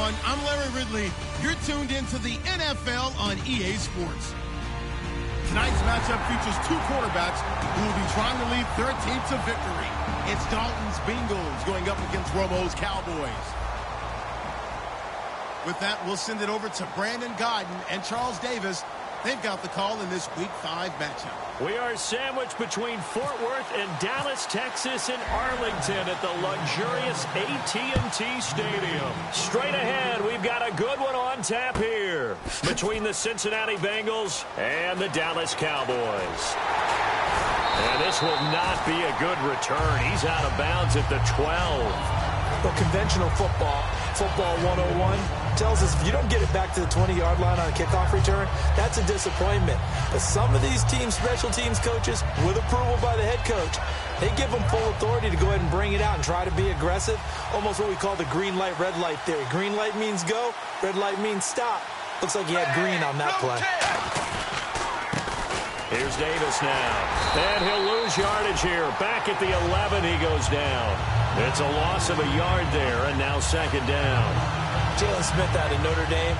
everyone. I'm Larry Ridley. You're tuned into the NFL on EA Sports. Tonight's matchup features two quarterbacks who will be trying to lead their team to victory. It's Dalton's Bengals going up against Romo's Cowboys. With that, we'll send it over to Brandon Godden and Charles Davis. They've got the call in this Week 5 matchup. We are sandwiched between Fort Worth and Dallas, Texas, and Arlington at the luxurious AT&T Stadium. Straight ahead, we've got a good one on tap here between the Cincinnati Bengals and the Dallas Cowboys. And this will not be a good return. He's out of bounds at the 12. Well, conventional football 101, tells us if you don't get it back to the 20-yard line on a kickoff return, that's a disappointment. But some of these teams, special teams coaches, with approval by the head coach, they give them full authority to go ahead and bring it out and try to be aggressive. Almost what we call the green light, red light theory. Green light means go, red light means stop. Looks like he had green on that play. Here's Davis now. And he'll lose yardage here. Back at the 11, he goes down. It's a loss of a yard there, and now second down. Jalen Smith out of Notre Dame.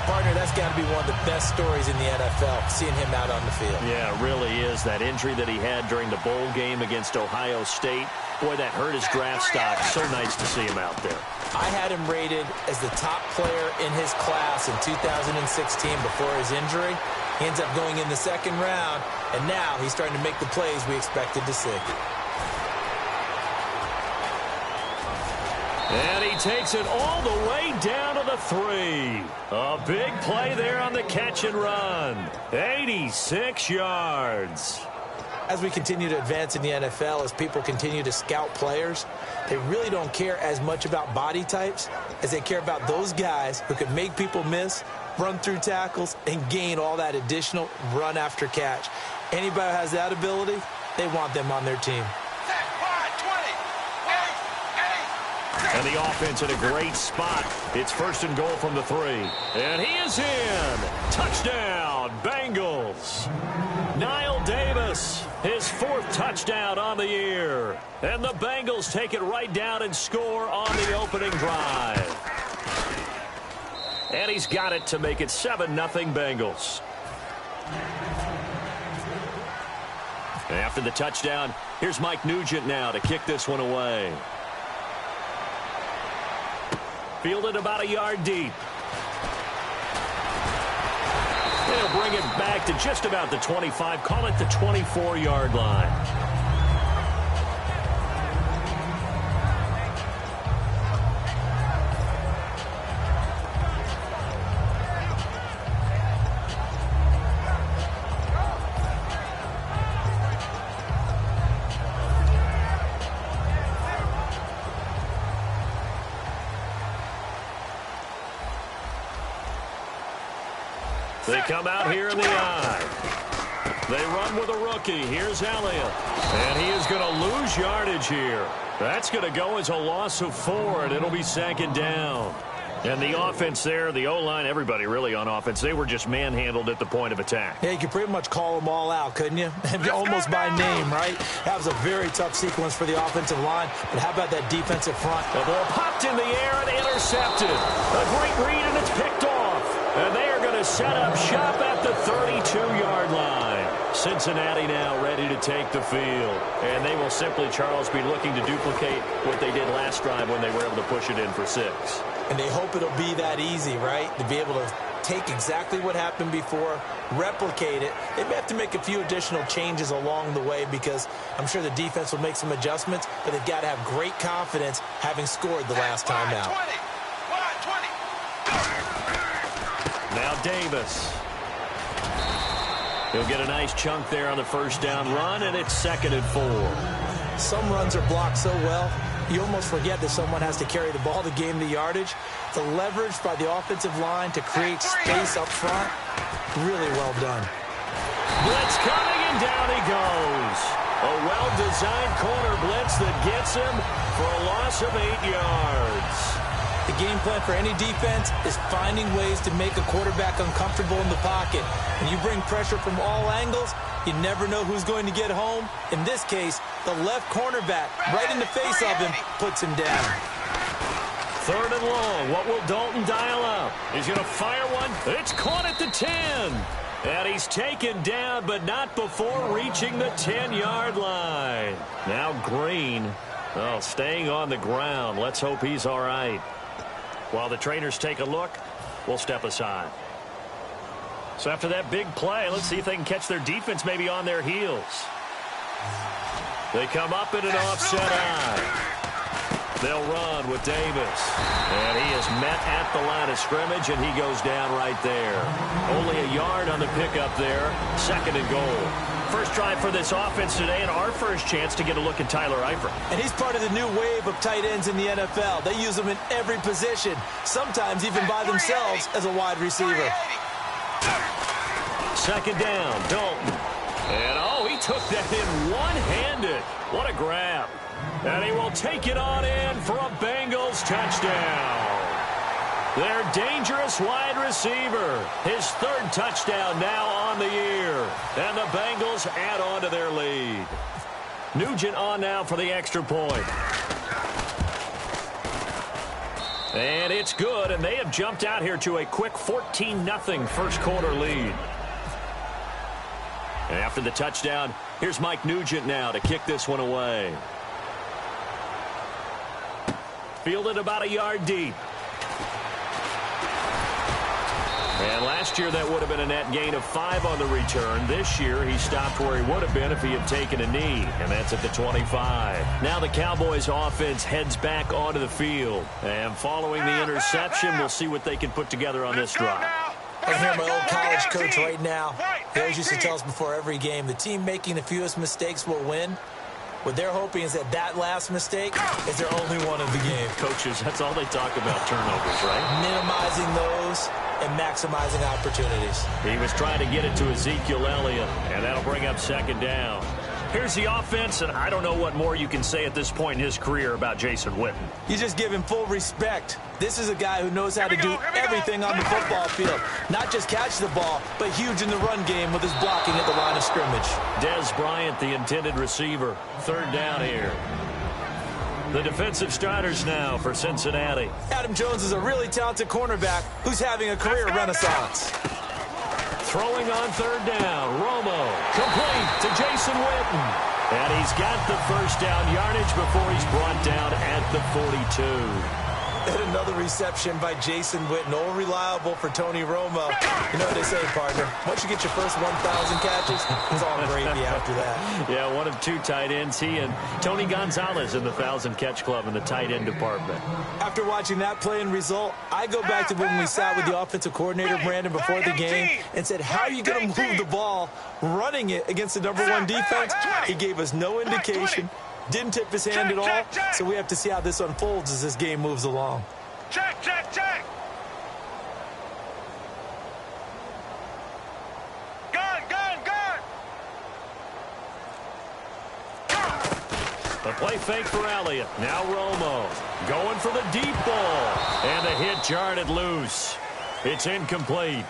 Partner, that's got to be one of the best stories in the NFL, seeing him out on the field. Yeah, it really is. That injury that he had during the bowl game against Ohio State, boy, that hurt his draft stock. So nice to see him out there. I had him rated as the top player in his class in 2016 before his injury. He ends up going in the second round, and now he's starting to make the plays we expected to see. And he takes it all the way down to the 3. A big play there on the catch and run. 86 yards. As we continue to advance in the NFL, as people continue to scout players, they really don't care as much about body types as they care about those guys who can make people miss, run through tackles, and gain all that additional run after catch. Anybody who has that ability, they want them on their team. And the offense in a great spot. It's first and goal from the 3. And he is in. Touchdown, Bengals. Niall Davis, his 4th touchdown on the year. And the Bengals take it right down and score on the opening drive. And he's got it to make it 7-0 Bengals. And after the touchdown, here's Mike Nugent now to kick this one away. Fielded about a yard deep. They'll bring it back to just about the 25. Call it the 24-yard line. They come out here in the eye. They run with a rookie. Here's Elliott. And he is going to lose yardage here. That's going to go as a loss of 4, and it'll be second down. And the offense there, the O-line, everybody really on offense, they were just manhandled at the point of attack. Yeah, you could pretty much call them all out, couldn't you? Almost by name, right? That was a very tough sequence for the offensive line. But how about that defensive front? The ball popped in the air and intercepted. A great read, and it's picked off. And they are going to set up shop at the 32-yard line. Cincinnati now ready to take the field. And they will simply, Charles, be looking to duplicate what they did last drive when they were able to push it in for 6. And they hope it'll be that easy, right? To be able to take exactly what happened before, replicate it. They may have to make a few additional changes along the way because I'm sure the defense will make some adjustments, but they've got to have great confidence having scored the last time out. Now Davis. He'll get a nice chunk there on the first down run, and it's 2nd and 4. Some runs are blocked so well, you almost forget that someone has to carry the ball to gain the yardage. The leverage by the offensive line to create space up front, really well done. Blitz coming, and down he goes. A well-designed corner blitz that gets him for a loss of 8 yards. The game plan for any defense is finding ways to make a quarterback uncomfortable in the pocket. When you bring pressure from all angles, you never know who's going to get home. In this case, the left cornerback, right in the face of him, puts him down. 3rd and long. What will Dalton dial up? He's going to fire one. It's caught at the 10. And he's taken down, but not before reaching the 10-yard line. Now Green, staying on the ground. Let's hope he's all right. While the trainers take a look, we'll step aside. So after that big play, let's see if they can catch their defense maybe on their heels. They come up in an offset eye. They'll run with Davis. And he is met at the line of scrimmage, and he goes down right there. Only a yard on the pickup there. 2nd and goal. First drive for this offense today, and our first chance to get a look at Tyler Eifert. And he's part of the new wave of tight ends in the NFL. They use them in every position, sometimes even by themselves as a wide receiver. 2nd down, Dalton. And, he took that in one-handed. What a grab. And he will take it on in for a Bengals touchdown. Their dangerous wide receiver. His 3rd touchdown now on the year. And the Bengals add on to their lead. Nugent on now for the extra point. And it's good, and they have jumped out here to a quick 14-0 first quarter lead. And after the touchdown, here's Mike Nugent now to kick this one away. Fielded about a yard deep. And last year that would have been a net gain of 5 on the return. This year he stopped where he would have been if he had taken a knee, and that's at the 25. Now the Cowboys offense heads back onto the field. And following the interception, we'll see what they can put together on this drive. I hear my old college coach right now. He always used to tell us before every game, the team making the fewest mistakes will win. What they're hoping is that last mistake is their only one of the game. Coaches, that's all they talk about, turnovers, right? Minimizing those and maximizing opportunities. He was trying to get it to Ezekiel Elliott, and that'll bring up 2nd down. Here's the offense, and I don't know what more you can say at this point in his career about Jason Witten. You just give him full respect. This is a guy who knows how to do everything on the football field. Not just catch the ball, but huge in the run game with his blocking at the line of scrimmage. Dez Bryant, the intended receiver. 3rd down here. The defensive starters now for Cincinnati. Adam Jones is a really talented cornerback who's having a career renaissance. Throwing on 3rd down, Romo, complete to Jason Witten. And he's got the first down yardage before he's brought down at the 42. And another reception by Jason Witten, all reliable for Tony Romo. You know what they say, partner? Once you get your first 1,000 catches, it's all gravy after that. Yeah, one of 2 tight ends. He and Tony Gonzalez in the 1,000-catch club in the tight end department. After watching that play and result, I go back to when we sat with the offensive coordinator, Brandon, before the game and said, how are you going to move the ball running it against the #1 defense? He gave us no indication. Didn't tip his hand at all, so we have to see how this unfolds as this game moves along. Check. Gun. The play fake for Elliott. Now Romo going for the deep ball. And the hit jarred it loose. It's incomplete.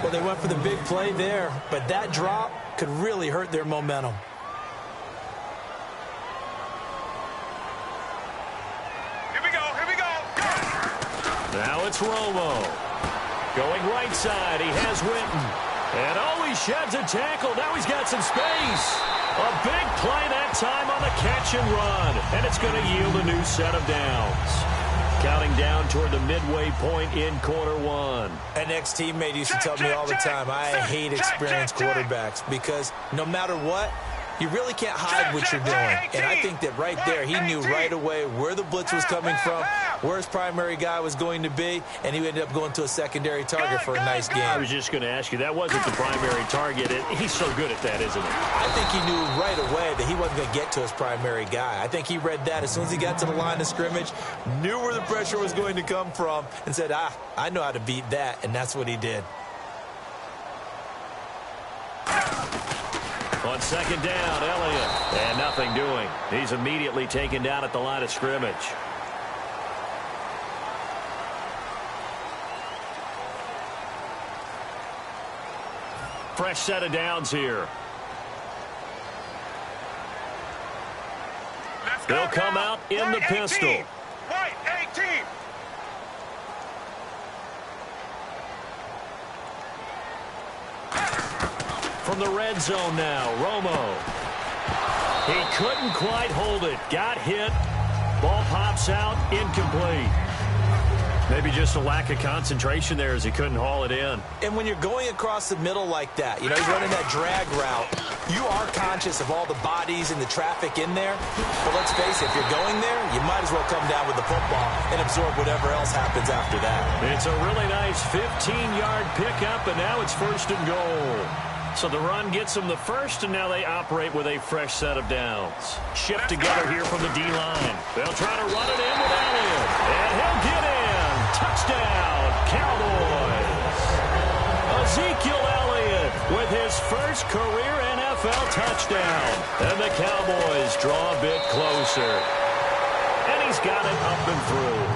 Well, they went for the big play there, but that drop could really hurt their momentum. Now it's Romo. Going right side. He has Witten. And he sheds a tackle. Now he's got some space. A big play that time on the catch and run. And it's going to yield a new set of downs. Counting down toward the midway point in quarter 1. An ex-teammate used to tell me all the time, I hate experienced quarterbacks because no matter what, you really can't hide what you're doing. And I think that right there, he knew right away where the blitz was coming from, where his primary guy was going to be, and he ended up going to a secondary target for a nice game. I was just going to ask you, that wasn't the primary target. He's so good at that, isn't he? I think he knew right away that he wasn't going to get to his primary guy. I think he read that as soon as he got to the line of scrimmage, knew where the pressure was going to come from, and said, I know how to beat that, and that's what he did. On 2nd down, Elliott. And nothing doing. He's immediately taken down at the line of scrimmage. Fresh set of downs here. They'll come out in the pistol. White 18. From the red zone now, Romo. He couldn't quite hold it. Got hit. Ball pops out, incomplete. Maybe just a lack of concentration there as he couldn't haul it in. And when you're going across the middle like that, you know, he's running that drag route, you are conscious of all the bodies and the traffic in there. But let's face it, if you're going there, you might as well come down with the football and absorb whatever else happens after that. It's a really nice 15-yard pickup, and now it's 1st and goal. So the run gets them the first, and now they operate with a fresh set of downs. Shift together here from the D-line. They'll try to run it in with Elliott, and he'll get in. Touchdown, Cowboys. Ezekiel Elliott with his first career NFL touchdown. And the Cowboys draw a bit closer. And he's got it up and through.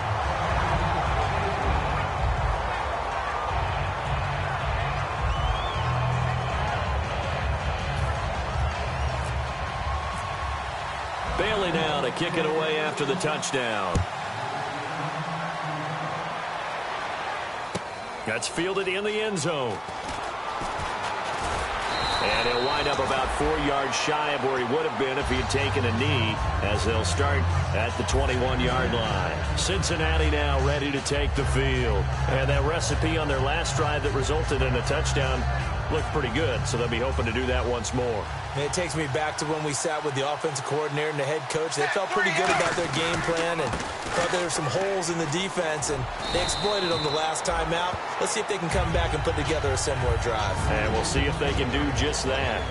Bailey now to kick it away after the touchdown. That's fielded in the end zone. And he'll wind up about 4 yards shy of where he would have been if he had taken a knee, as they'll start at the 21-yard line. Cincinnati now ready to take the field. And that recipe on their last drive that resulted in a touchdown looked pretty good, so they'll be hoping to do that once more. And it takes me back to when we sat with the offensive coordinator and the head coach. They felt pretty good about their game plan and thought there were some holes in the defense, and they exploited them the last time out. Let's see if they can come back and put together a similar drive. And we'll see if they can do just that.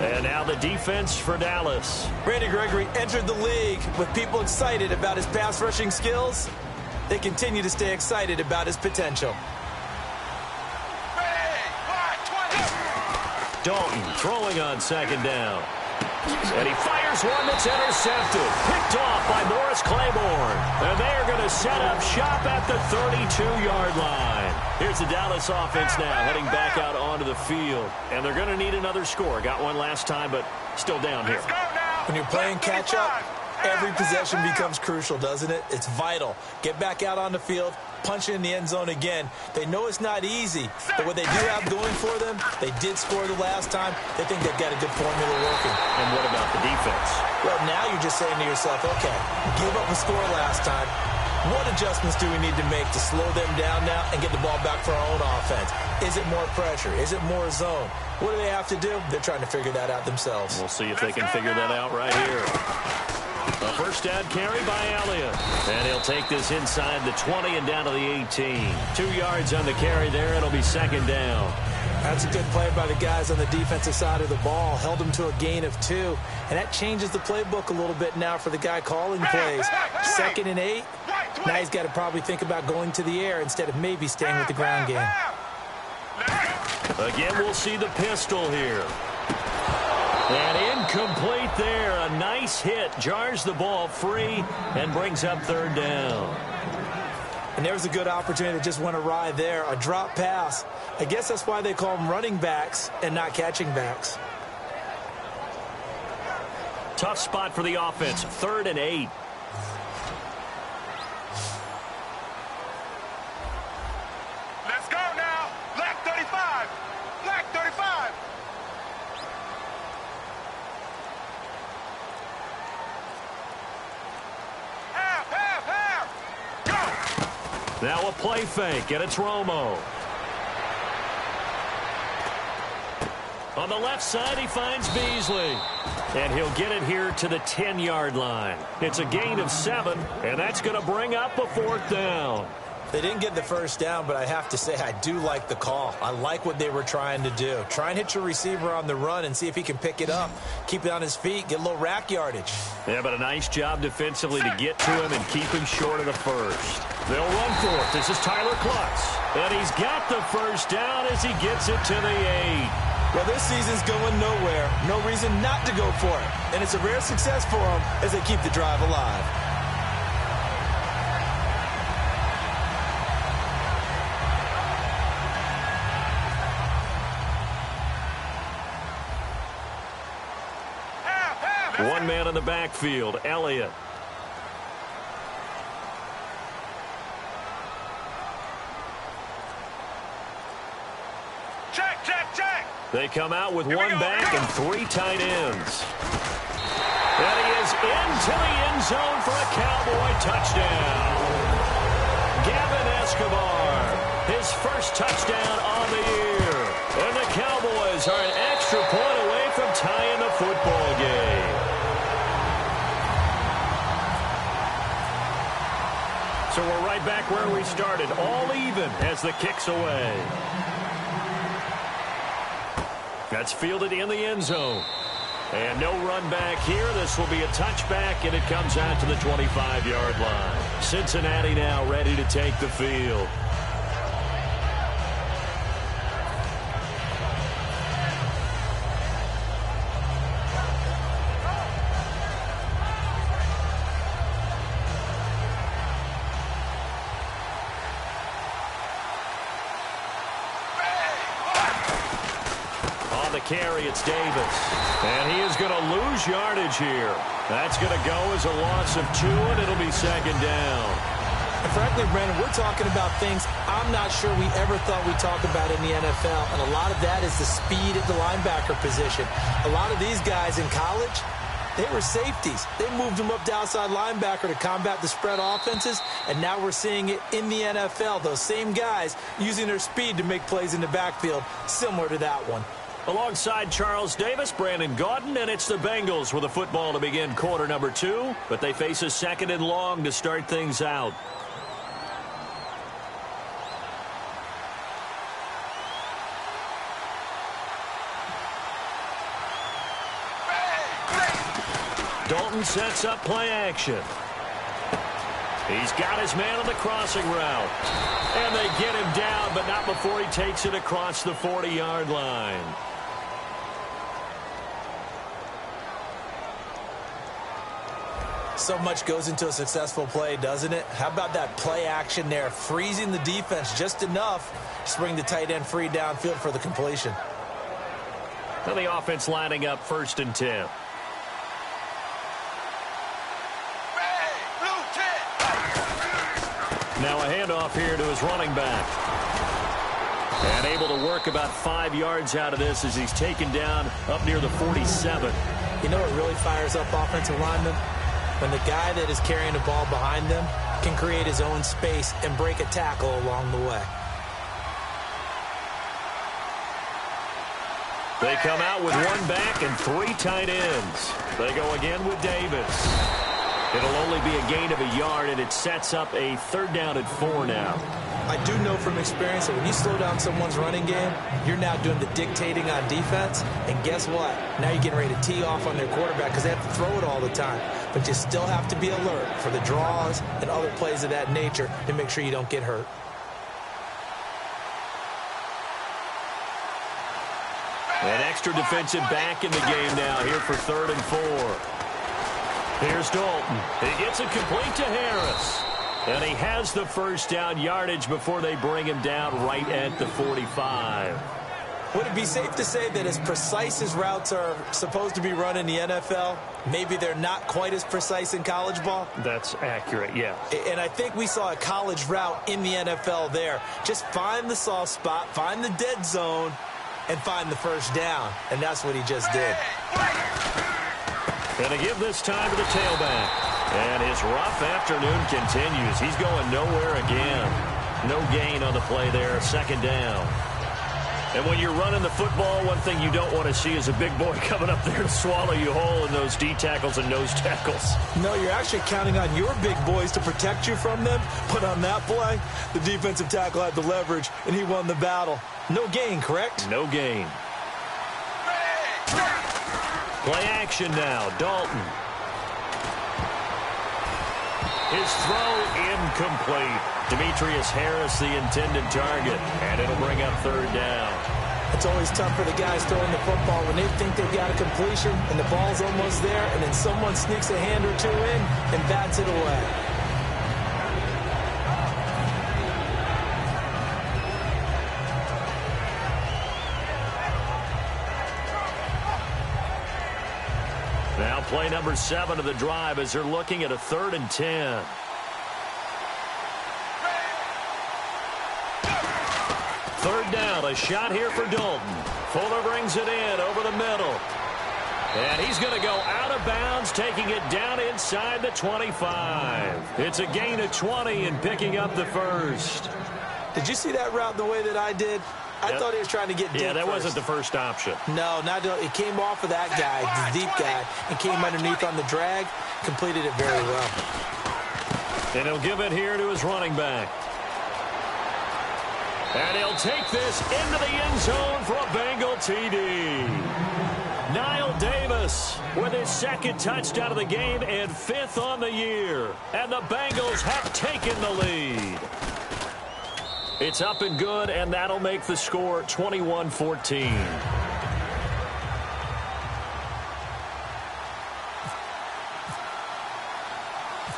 And now the defense for Dallas. Randy Gregory entered the league with people excited about his pass rushing skills. They continue to stay excited about his potential. Dalton throwing on 2nd down. And he fires one that's intercepted. Picked off by Morris Claiborne. And they are going to set up shop at the 32-yard line. Here's the Dallas offense now heading back out onto the field. And they're going to need another score. Got one last time, but still down here. When you're playing catch-up, every possession becomes crucial, doesn't it? It's vital. Get back out on the field. Punch in the end zone again. They know it's not easy, but what they do have going for them, they did score the last time. They think they've got a good formula working. And what about the defense? Well, now you're just saying to yourself, okay, give up a score last time. What adjustments do we need to make to slow them down now and get the ball back for our own offense? Is it more pressure? Is it more zone? What do they have to do? They're trying to figure that out themselves. We'll see if they can figure that out right here. A first down carry by Elliott. And he'll take this inside the 20 and down to the 18. 2 yards on the carry there. It'll be 2nd down. That's a good play by the guys on the defensive side of the ball. Held them to a gain of 2. And that changes the playbook a little bit now for the guy calling plays. 2nd and 8. Now he's got to probably think about going to the air instead of maybe staying with the ground game. Again, we'll see the pistol here. And incomplete there. A nice hit. Jars the ball free and brings up 3rd down. And there's a good opportunity that just went awry there. A drop pass. I guess that's why they call them running backs and not catching backs. Tough spot for the offense. 3rd and 8. Let's go now. Black 35. Black 35. Now a play fake, and it's Romo. On the left side, he finds Beasley. And he'll get it here to the 10-yard line. It's a gain of 7, and that's going to bring up a 4th down. They didn't get the first down, but I have to say I do like the call. I like what they were trying to do. Try and hit your receiver on the run and see if he can pick it up. Keep it on his feet, get a little rack yardage. Yeah, but a nice job defensively to get to him and keep him short of the first. They'll run for it. This is Tyler Klutz. And he's got the first down as he gets it to the 8. Well, this season's going nowhere. No reason not to go for it. And it's a rare success for them as they keep the drive alive. One man in the backfield, Elliott. Check, check, check. They come out with one back and 3 tight ends. And he is into the end zone for a Cowboy touchdown. Gavin Escobar, his first touchdown on the year. And the Cowboys are an extra point away from tying the football game. So we're right back where we started, all even as the kick's away. That's fielded in the end zone. And no run back here. This will be a touchback, and it comes out to the 25-yard line. Cincinnati now ready to take the field. Carry, it's Davis. And he is going to lose yardage here. That's going to go as a loss of 2, and it'll be second down. And frankly, Brandon, we're talking about things I'm not sure we ever thought we'd talk about in the NFL, and a lot of that is the speed at the linebacker position. A lot of these guys in college, they were safeties. They moved them up to outside linebacker to combat the spread offenses, and now we're seeing it in the NFL. Those same guys using their speed to make plays in the backfield, similar to that one. Alongside Charles Davis, Brandon Gaudin, and it's the Bengals with a football to begin quarter number 2, but they face a 2nd and long to start things out. Dalton sets up play action. He's got his man on the crossing route. And they get him down, but not before he takes it across the 40-yard line. So much goes into a successful play, doesn't it? How about that play action there, freezing the defense just enough to bring the tight end free downfield for the completion. Now the offense lining up 1st and 10. Now a handoff here to his running back. And able to work about 5 yards out of this as he's taken down up near the 47. You know what really fires up offensive linemen? When the guy that is carrying the ball behind them can create his own space and break a tackle along the way. They come out with one back and 3 tight ends. They go again with Davis. It'll only be a gain of a yard, and it sets up a 3rd down and 4 now. I do know from experience that when you slow down someone's running game, you're now doing the dictating on defense. And guess what? Now you're getting ready to tee off on their quarterback because they have to throw it all the time. But you still have to be alert for the draws and other plays of that nature to make sure you don't get hurt. An extra defensive back in the game now here for 3rd and 4. Here's Dalton. He gets it complete to Harris. And he has the 1st down yardage before they bring him down right at the 45. Would it be safe to say that as precise as routes are supposed to be run in the NFL, maybe they're not quite as precise in college ball? That's accurate, yeah. And I think we saw a college route in the NFL there. Just find the soft spot, find the dead zone, and find the 1st down. And that's what he just did. Going to give this time to the tailback. And his rough afternoon continues. He's going nowhere again. No gain on the play there. 2nd down. And when you're running the football, one thing you don't want to see is a big boy coming up there to swallow you whole in those D tackles and nose tackles. No, you're actually counting on your big boys to protect you from them. But on that play, the defensive tackle had the leverage, and he won the battle. No gain, correct? No gain. Play action now. Dalton. His throw incomplete. Demetrius Harris, the intended target. And it'll bring up 3rd down. It's always tough for the guys throwing the football when they think they've got a completion and the ball's almost there, and then someone sneaks a hand or 2 in and bats it away. Now play number 7 of the drive as they're looking at a 3rd and 10. Third down, a shot here for Dalton. Fuller brings it in over the middle. And he's going to go out of bounds, taking it down inside the 25. It's a gain of 20 and picking up the first. Did you see that route the way that I did? I thought he was trying to get deep. Yeah, that first. wasn't the first option. No, it came off of that guy, the deep guy, and came underneath on the drag. Completed it very well. And he'll give it here to his running back. And he'll take this into the end zone for a Bengal TD. Niall Davis with his second touchdown of the game and 5th on the year. And the Bengals have taken the lead. It's up and good, and that'll make the score 21-14.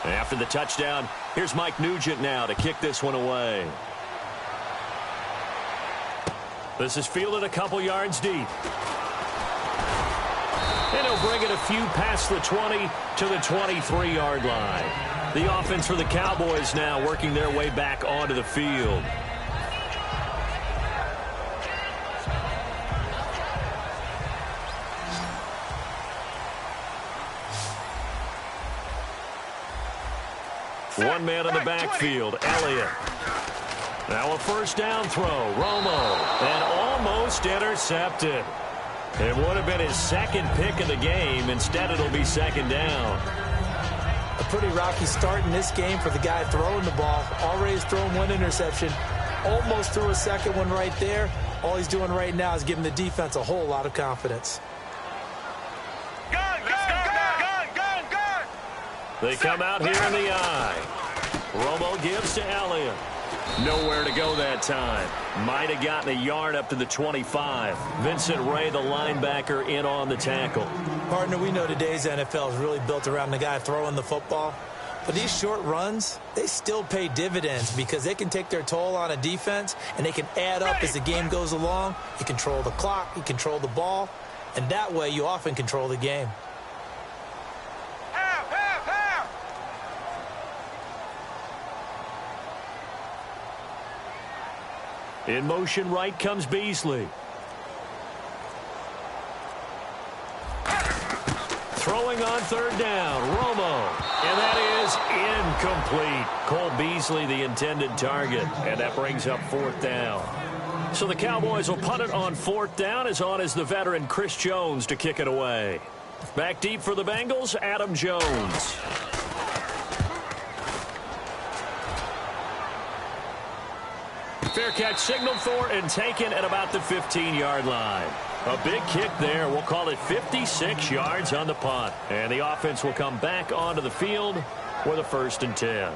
After the touchdown, here's Mike Nugent now to kick this one away. This is fielded a couple yards deep. And he'll bring it a few past the 20 to the 23-yard line. The offense for the Cowboys now working their way back onto the field. One man in the backfield, Elliott. Now a first down throw, Romo, and almost intercepted. It would have been his second pick of the game. Instead, it'll be second down. A pretty rocky start in this game for the guy throwing the ball. Already has thrown one interception. Almost threw a second one right there. All he's doing right now is giving the defense a whole lot of confidence. Gun! They come out here in the eye. Romo gives to Elliott. Nowhere to go that time. Might have gotten a yard up to the 25. Vincent Ray, the linebacker, in on the tackle. Partner, we know today's NFL is really built around the guy throwing the football. But these short runs, they still pay dividends because they can take their toll on a defense and they can add up as the game goes along. You control the clock, you control the ball, and that way you often control the game. In motion right comes Beasley. Throwing on third down, Romo. And that is incomplete. Cole Beasley, the intended target. And that brings up fourth down. So the Cowboys will punt it on fourth down, as on is the veteran Chris Jones to kick it away. Back deep for the Bengals, Adam Jones. Fair catch signaled for and taken at about the 15-yard line. A big kick there. We'll call it 56 yards on the punt. And the offense will come back onto the field with a 1st and 10.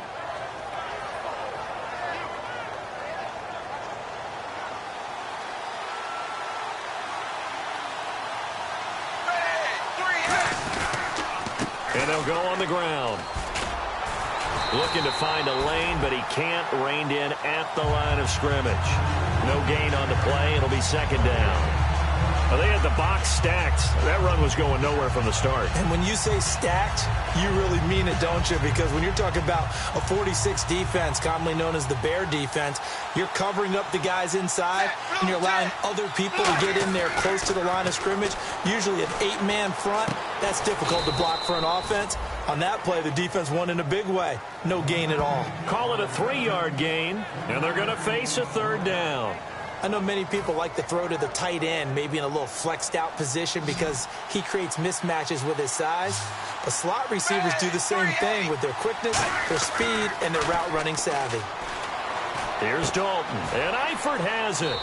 And they'll go on the ground. Looking to find a lane, but he can't. Reined in at the line of scrimmage. No gain on the play. It'll be second down. Well, they had the box stacked. That run was going nowhere from the start. And when you say stacked, you really mean it, don't you? Because when you're talking about a 46 defense, commonly known as the Bear defense, you're covering up the guys inside, and you're allowing other people to get in there close to the line of scrimmage. Usually an 8-man front. That's difficult to block for an offense. On that play, the defense won in a big way. No gain at all. Call it a 3-yard gain, and they're going to face a third down. I know many people like to throw to the tight end, maybe in a little flexed out position because he creates mismatches with his size. But slot receivers do the same thing with their quickness, their speed, and their route running savvy. Here's Dalton, and Eifert has it.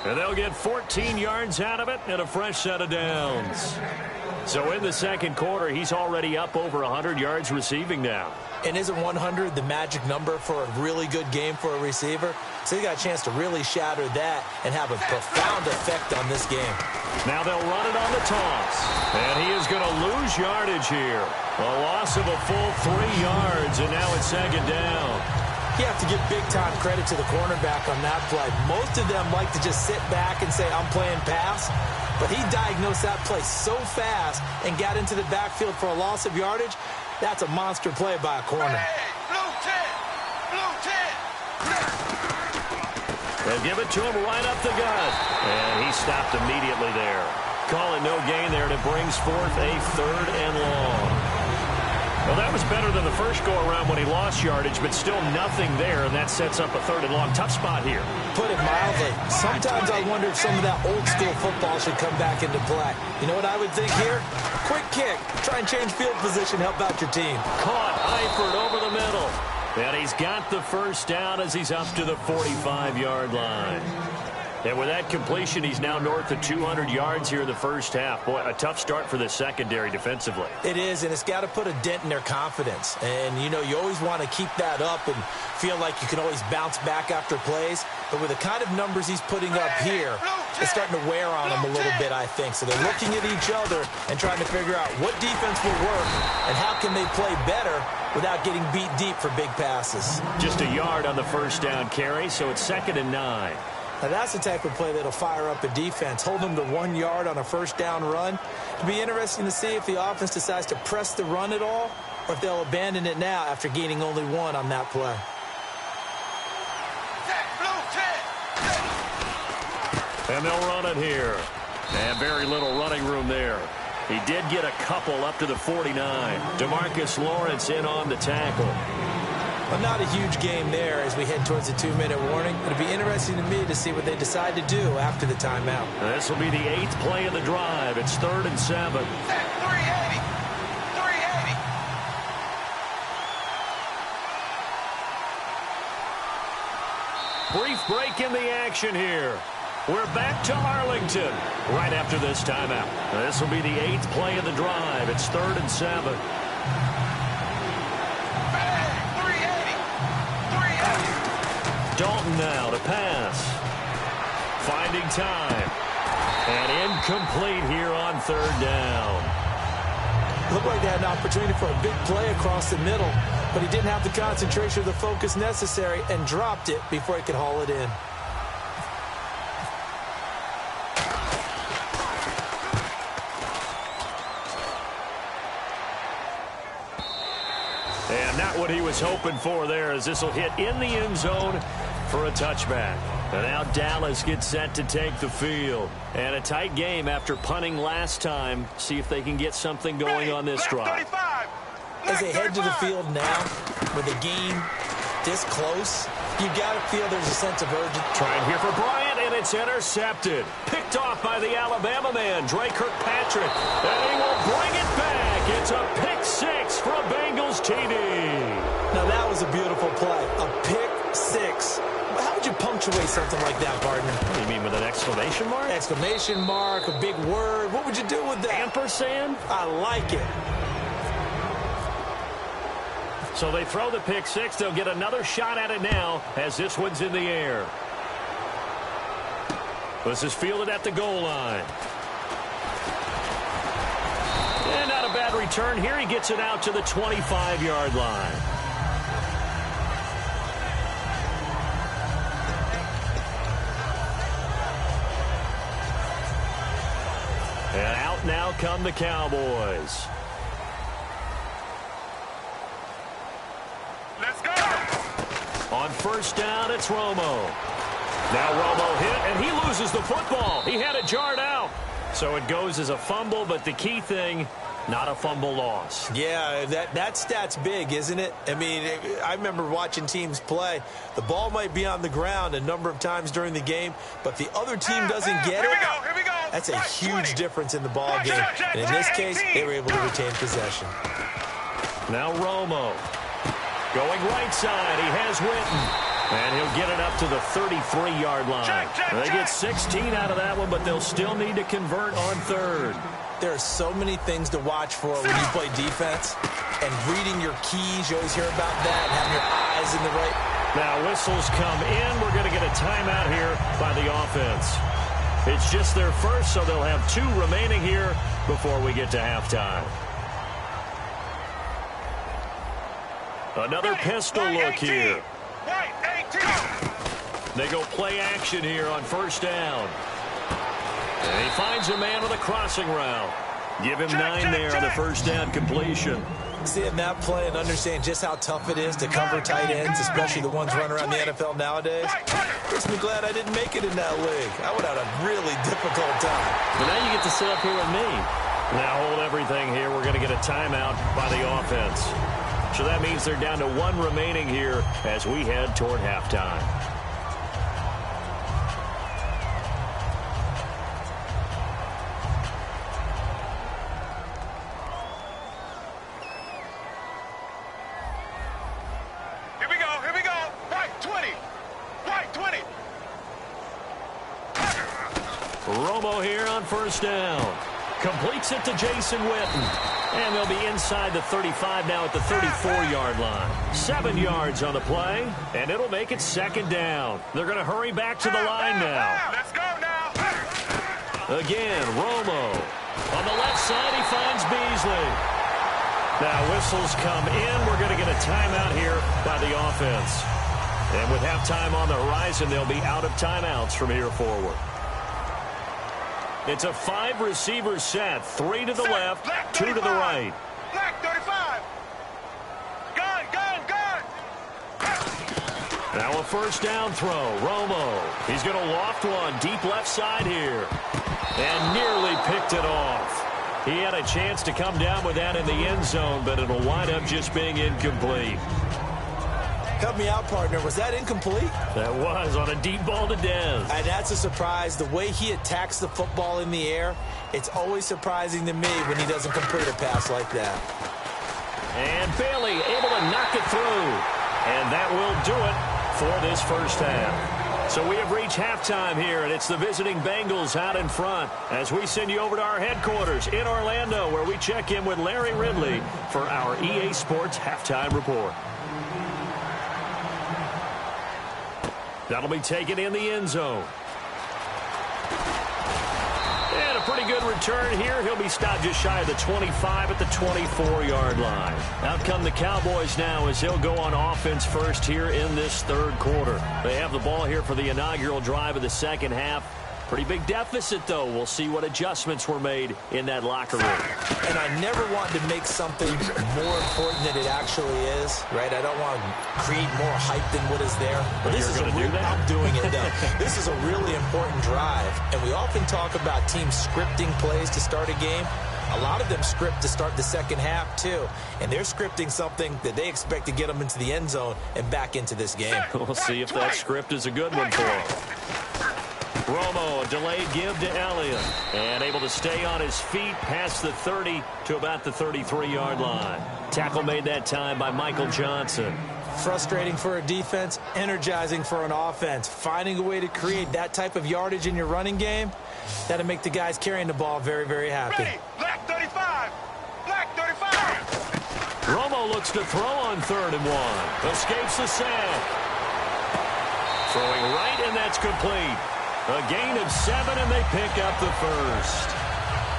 And they'll get 14 yards out of it and a fresh set of downs. So in the second quarter, he's already up over 100 yards receiving now. And isn't 100 the magic number for a really good game for a receiver? So he got a chance to really shatter that and have a profound effect on this game. Now they'll run it on the toss. And he is going to lose yardage here. A loss of a full 3 yards, and now it's second down. You have to give big-time credit to the cornerback on that play. Most of them like to just sit back and say, I'm playing pass. But he diagnosed that play so fast and got into the backfield for a loss of yardage. That's a monster play by a corner. Blue 10! Blue 10! They'll give it to him right up the gut. And he stopped immediately there. Calling no gain there, and it brings forth a 3rd and long. Well, that was better than the first go-around when he lost yardage, but still nothing there, and that sets up a 3rd and long. Tough spot here. Put it mildly. Sometimes I wonder if some of that old-school football should come back into play. You know what I would think here? Quick kick. Try and change field position, help out your team. Caught Eifert over the middle. And he's got the first down as he's up to the 45-yard line. And with that completion, he's now north of 200 yards here in the first half. Boy, a tough start for the secondary defensively. It is, and it's got to put a dent in their confidence. And, you know, you always want to keep that up and feel like you can always bounce back after plays. But with the kind of numbers he's putting up here, it's starting to wear on them a little bit, I think. So they're looking at each other and trying to figure out what defense will work and how can they play better without getting beat deep for big passes. Just a yard on the first down carry, so it's 2nd and 9. Now, that's the type of play that'll fire up a defense. Hold them to 1 yard on a first down run. It'll be interesting to see if the offense decides to press the run at all or if they'll abandon it now after gaining only 1 on that play. And they'll run it here. And very little running room there. He did get a couple up to the 49. DeMarcus Lawrence in on the tackle. Well, not a huge game there as we head towards the 2-minute warning. It'll be interesting to me to see what they decide to do after the timeout. This will be the 8th play of the drive. It's 3rd and 7. 380. 380. Brief break in the action here. We're back to Arlington right after this timeout. This will be the 8th play of the drive. It's 3rd and 7. Dalton now to pass. Finding time. And incomplete here on 3rd down. Looked like they had an opportunity for a big play across the middle, but he didn't have the concentration or the focus necessary and dropped it before he could haul it in. And not what he was hoping for there, as this will hit in the end zone for a touchback. And now Dallas gets set to take the field. And a tight game after punting last time. See if they can get something going on this drive. As they head to the field now, with the game this close, you've got to feel there's a sense of urgency. Trying here for Bryant, and it's intercepted. Picked off by the Alabama man, Drake Kirkpatrick. And he will bring it back. It's a pick 6 for a Bengals TD. Now that was a beautiful play. A pick 6. How would you punctuate something like that, partner? What do you mean, with an exclamation mark? Exclamation mark, a big word. What would you do with that? Ampersand? I like it. So they throw the pick 6. They'll get another shot at it now as this one's in the air. This is fielded at the goal line. And not a bad return here. He gets it out to the 25-yard line. And out now come the Cowboys. Let's go. On first down, it's Romo. Now Romo hit, and he loses the football. He had it jarred out. So it goes as a fumble, but the key thing, not a fumble loss. Yeah, that stat's big, isn't it? I mean, I remember watching teams play. The ball might be on the ground a number of times during the game, but the other team doesn't get it. Here we go. That's a huge difference in the ball game. And in this case, they were able to retain possession. Now Romo. Going right side, he has Witten. And he'll get it up to the 33-yard line. They get 16 out of that one, but they'll still need to convert on 3rd. There are so many things to watch for when you play defense. And reading your keys, you always hear about that, and having your eyes in the right. Now whistles come in. We're going to get a timeout here by the offense. It's just their first, so they'll have 2 remaining here before we get to halftime. Another pistol look here. They go play action here on first down. And he finds a man with a crossing route. Give him 9 there on the first down completion. Seeing that play and understanding just how tough it is to cover tight ends, especially the ones running around the NFL nowadays, makes me glad I didn't make it in that league. I would have had a really difficult time. But now you get to sit up here with me. Now hold everything here. We're going to get a timeout by the offense. So that means they're down to one remaining here as we head toward halftime. Here we go. Right 20. Right 20. Romo here on first down. Completes it to Jason Witten. And they'll be inside the 35 now at the 34-yard line. 7 yards on the play, and it'll make it second down. They're going to hurry back to the line now. Let's go now. Again, Romo. On the left side, he finds Beasley. Now whistles come in. We're going to get a timeout here by the offense. And with halftime on the horizon, they'll be out of timeouts from here forward. It's a 5-receiver set. 3 to the left, 2 to the right. Black 35. Gun. Now a first down throw. Romo. He's going to loft one deep left side here. And nearly picked it off. He had a chance to come down with that in the end zone, but it'll wind up just being incomplete. Help me out, partner. Was that incomplete? That was on a deep ball to Dez. And that's a surprise. The way he attacks the football in the air, it's always surprising to me when he doesn't complete a pass like that. And Bailey able to knock it through. And that will do it for this first half. So we have reached halftime here, and it's the visiting Bengals out in front as we send you over to our headquarters in Orlando, where we check in with Larry Ridley for our EA Sports Halftime Report. That'll be taken in the end zone. And a pretty good return here. He'll be stopped just shy of the 25 at the 24-yard line. Out come the Cowboys now as they'll go on offense first here in this third quarter. They have the ball here for the inaugural drive of the second half. Pretty big deficit, though. We'll see what adjustments were made in that locker room. And I never want to make something more important than it actually is, right? I don't want to create more hype than what is there. But this is going to do that? I'm doing it, though. This is a really important drive. And we often talk about teams scripting plays to start a game. A lot of them script to start the second half, too. And they're scripting something that they expect to get them into the end zone and back into this game. We'll see if that script is a good one for them. Romo, a delayed give to Elliott. And able to stay on his feet past the 30 to about the 33-yard line. Tackle made that time by Michael Johnson. Frustrating for a defense, energizing for an offense. Finding a way to create that type of yardage in your running game, that'll make the guys carrying the ball very, very happy. Ready. Black 35. Black 35. Romo looks to throw on 3rd and 1. Escapes the sack. Throwing right, and that's complete. A gain of 7, and they pick up the first.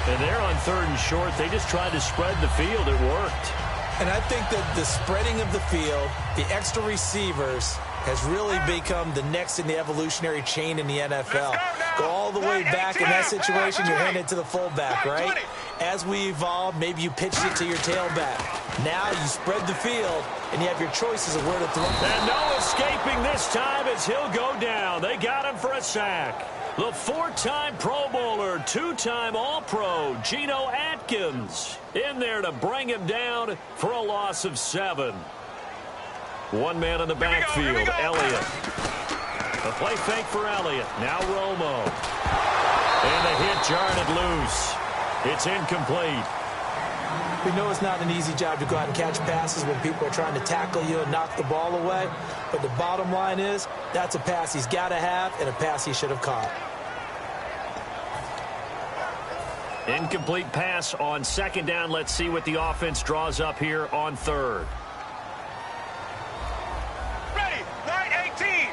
And they're on 3rd and short. They just tried to spread the field. It worked. And I think that the spreading of the field, the extra receivers, has really become the next in the evolutionary chain in the NFL. Go all the way back in that situation, you're handing it to the fullback, right? As we evolve, maybe you pitched it to your tailback. Now you spread the field, and you have your choices of where to throw. And no escaping this time as he'll go down. They got him for a sack. The 4-time Pro Bowler, 2-time All-Pro, Geno Atkins, in there to bring him down for a loss of 7. One man in the backfield, Elliott. A play fake for Elliott. Now Romo. And the hit jarred it loose. It's incomplete. We know it's not an easy job to go out and catch passes when people are trying to tackle you and knock the ball away. But the bottom line is, that's a pass he's got to have and a pass he should have caught. Incomplete pass on 2nd down. Let's see what the offense draws up here on 3rd. Ready. Right 18.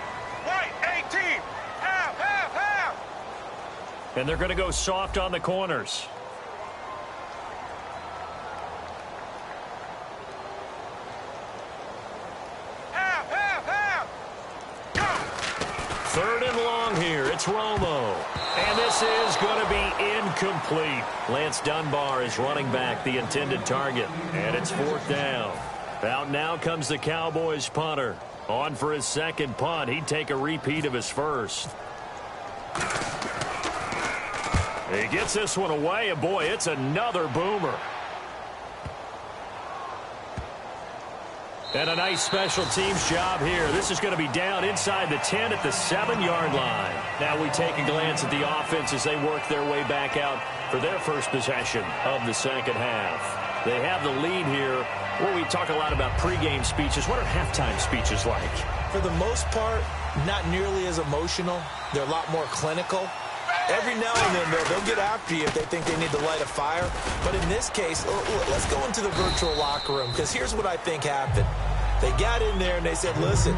Right 18. Half. And they're going to go soft on the corners. Go. 3rd and long here. It's Romo. And this This is going to be incomplete. Lance Dunbar is running back the intended target, and it's 4th down. Out now comes the Cowboys punter. On for his second punt. He'd take a repeat of his first. He gets this one away, and boy, it's another boomer. And a nice special teams job here. This is going to be down inside the 10 at the 7-yard line. Now we take a glance at the offense as they work their way back out for their first possession of the second half. They have the lead here. Well, we talk a lot about pregame speeches. What are halftime speeches like? For the most part, not nearly as emotional. They're a lot more clinical. Every now and then, they'll get after you if they think they need to light a fire. But in this case, let's go into the virtual locker room, because here's what I think happened. They got in there and they said, listen,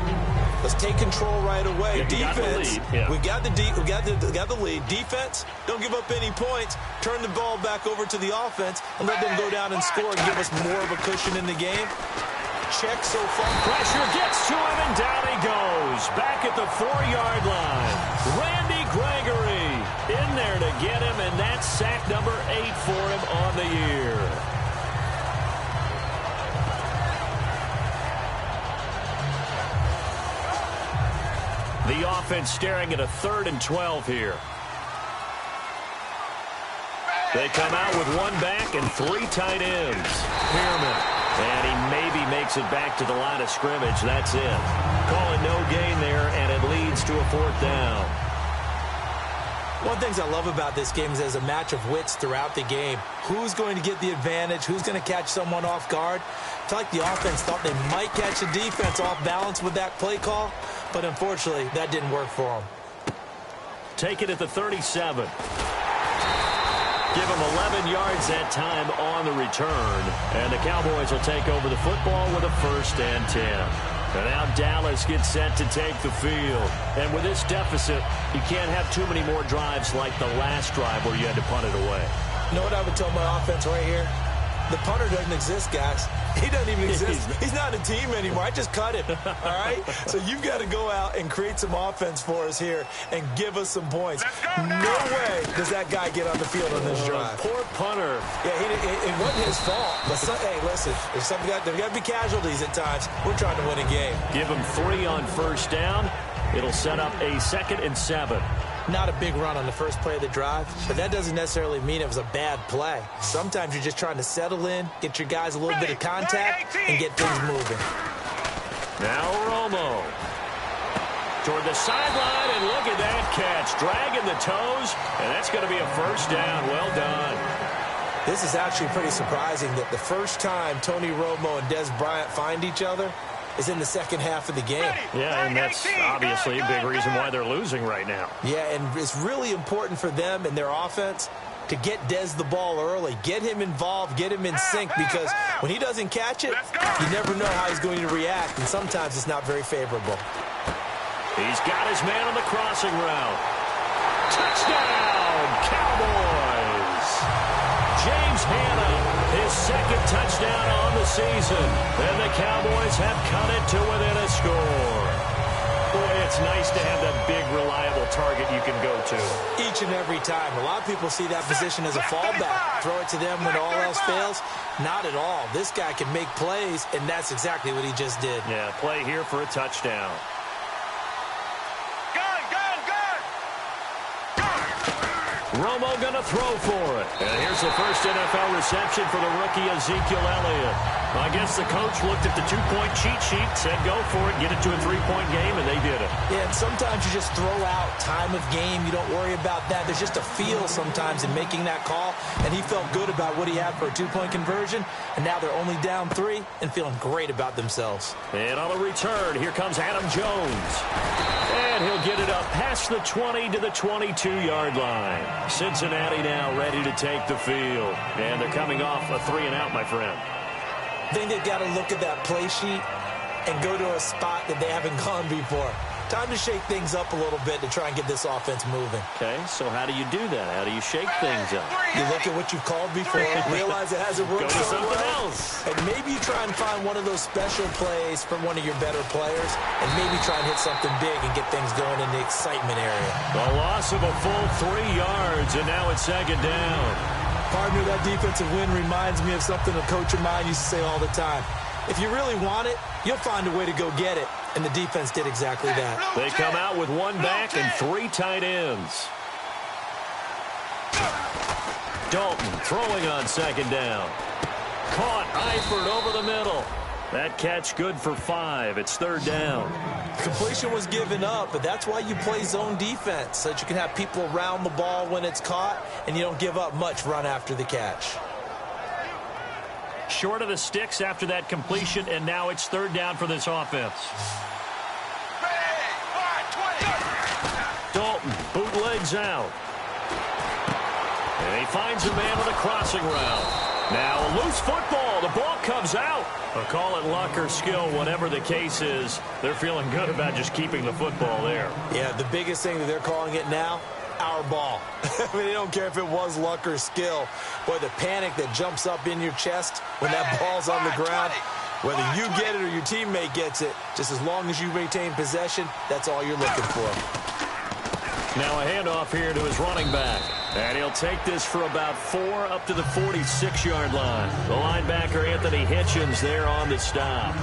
let's take control right away. Yeah, defense, yeah. we got the lead. Defense, don't give up any points. Turn the ball back over to the offense and let them go down and score and give us more of a cushion in the game. Check so far. Pressure gets to him, and down he goes. Back at the 4-yard line. Randy Gregory in there to get him, and that's sack number 8 for him on the year. The offense staring at a 3rd and 12 here. They come out with 1 back and 3 tight ends. Spearman. And he maybe makes it back to the line of scrimmage. That's it. Calling no gain there, and it leads to a 4th down. One of the things I love about this game is there's a match of wits throughout the game. Who's going to get the advantage? Who's going to catch someone off guard? I feel like the offense thought they might catch the defense off balance with that play call, but unfortunately, that didn't work for them. Take it at the 37. Give him 11 yards that time on the return. And the Cowboys will take over the football with a 1st and 10. And now Dallas gets set to take the field. And with this deficit, you can't have too many more drives like the last drive where you had to punt it away. You know what I would tell my offense right here? The punter doesn't exist, guys. He doesn't even exist. He's not a team anymore. I just cut him, all right? So you've got to go out and create some offense for us here and give us some points. No way does that guy get on the field on this drive. Poor punter. Yeah, it wasn't his fault. But hey, listen, there's got to be casualties at times. We're trying to win a game. Give him 3 on 1st down. It'll set up a 2nd and 7. Not a big run on the first play of the drive, but that doesn't necessarily mean it was a bad play. Sometimes you're just trying to settle in, get your guys a little bit of contact, and get things moving. Now Romo toward the sideline, and look at that catch. Dragging the toes, and that's going to be a 1st down. Well done. This is actually pretty surprising that the first time Tony Romo and Des Bryant find each other is in the second half of the game. Yeah, and that's obviously a big reason why they're losing right now. Yeah, and it's really important for them and their offense to get Des the ball early, get him involved, get him in sync, because when he doesn't catch it, you never know how he's going to react, and sometimes it's not very favorable. He's got his man on the crossing route. Touchdown, Cowboys! James Hanna, his 2nd touchdown on the season. And the Cowboys have cut it to within a score. Boy, it's nice to have that big, reliable target you can go to. Each and every time. A lot of people see that position as a fallback. Throw it to them when all else fails. Not at all. This guy can make plays, and that's exactly what he just did. Yeah, play here for a touchdown. Romo going to throw for it. And here's the first NFL reception for the rookie Ezekiel Elliott. I guess the coach looked at the 2-point cheat sheet, said go for it, get it to a 3-point game, and they did it. Yeah, and sometimes you just throw out time of game. You don't worry about that. There's just a feel sometimes in making that call, and he felt good about what he had for a 2-point conversion, and now they're only down 3 and feeling great about themselves. And on the return, here comes Adam Jones. And he'll get it up past the 20 to the 22-yard line. Cincinnati now ready to take the field. And they're coming off a 3-and-out, my friend. I think they've got to look at that play sheet and go to a spot that they haven't gone before. Time to shake things up a little bit to try and get this offense moving. Okay, so how do you do that? How do you shake things up? You look at what you've called before, realize it hasn't worked Go to so something well, else. and maybe you try and find one of those special plays from one of your better players, and maybe try and hit something big and get things going in the excitement area. A loss of a full 3 yards, and now it's second down. Partner, that defensive win reminds me of something a coach of mine used to say all the time. If you really want it, you'll find a way to go get it. And the defense did exactly that. They come out with 1 back and 3 tight ends. Dalton throwing on second down. Caught Eifert over the middle. That catch good for 5. It's third down. Completion was given up, but that's why you play zone defense, so that you can have people around the ball when it's caught, and you don't give up much run after the catch. Short of the sticks after that completion, and now it's third down for this offense. Dalton bootlegs out. And he finds a man with a crossing route. Now a loose football. The ball comes out. Or call it luck or skill, whatever the case is. They're feeling good about just keeping the football there. Yeah, the biggest thing that they're calling it now, our ball. I mean, they don't care if it was luck or skill. Boy, the panic that jumps up in your chest when that ball's on the ground, whether you get it or your teammate gets it, just as long as you retain possession, that's all you're looking for. Now a handoff here to his running back. And he'll take this for about 4 up to the 46-yard line. The linebacker, Anthony Hitchens, there on the stop.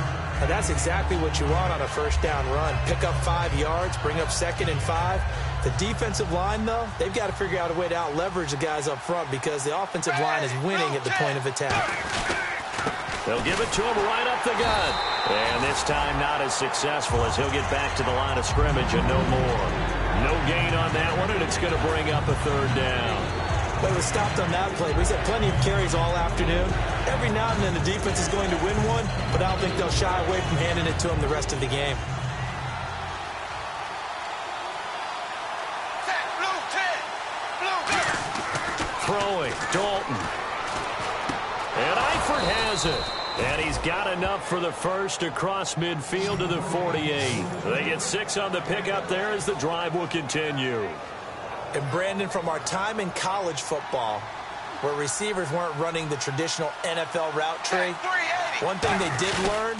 And that's exactly what you want on a first down run. Pick up 5 yards, bring up 2nd and 5. The defensive line, though, they've got to figure out a way to out-leverage the guys up front because the offensive line is winning at the point of attack. They'll give it to him right up the gut. And this time not as successful as he'll get back to the line of scrimmage and no more. No gain on that one, and it's going to bring up a third down. But it was stopped on that play. He's had plenty of carries all afternoon. Every now and then the defense is going to win one, but I don't think they'll shy away from handing it to him the rest of the game. Throwing, Dalton. And Eifert has it. And he's got enough for the first across midfield to the 48. They get 6 on the pickup there as the drive will continue. And Brandon, from our time in college football, where receivers weren't running the traditional NFL route tree, one thing they did learn,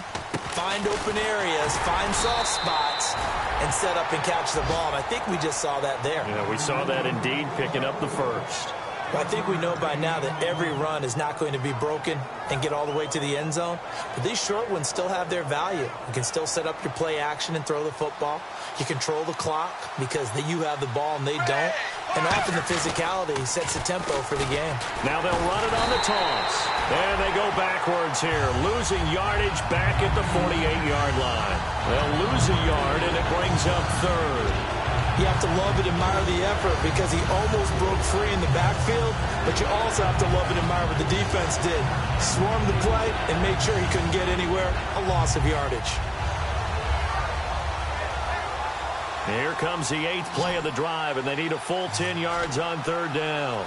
find open areas, find soft spots, and set up and catch the ball. And I think we just saw that there. Yeah, we saw that indeed, picking up the first. I think we know by now that every run is not going to be broken and get all the way to the end zone. But these short ones still have their value. You can still set up your play action and throw the football. You control the clock because you have the ball and they don't. And often the physicality sets the tempo for the game. Now they'll run it on the toss. And they go backwards here, losing yardage back at the 48-yard line. They'll lose a yard, and it brings up third. You have to love and admire the effort because he almost broke free in the backfield, but you also have to love and admire what the defense did. Swarmed the play and made sure he couldn't get anywhere. A loss of yardage. Here comes the 8th play of the drive, and they need a full 10 yards on third down.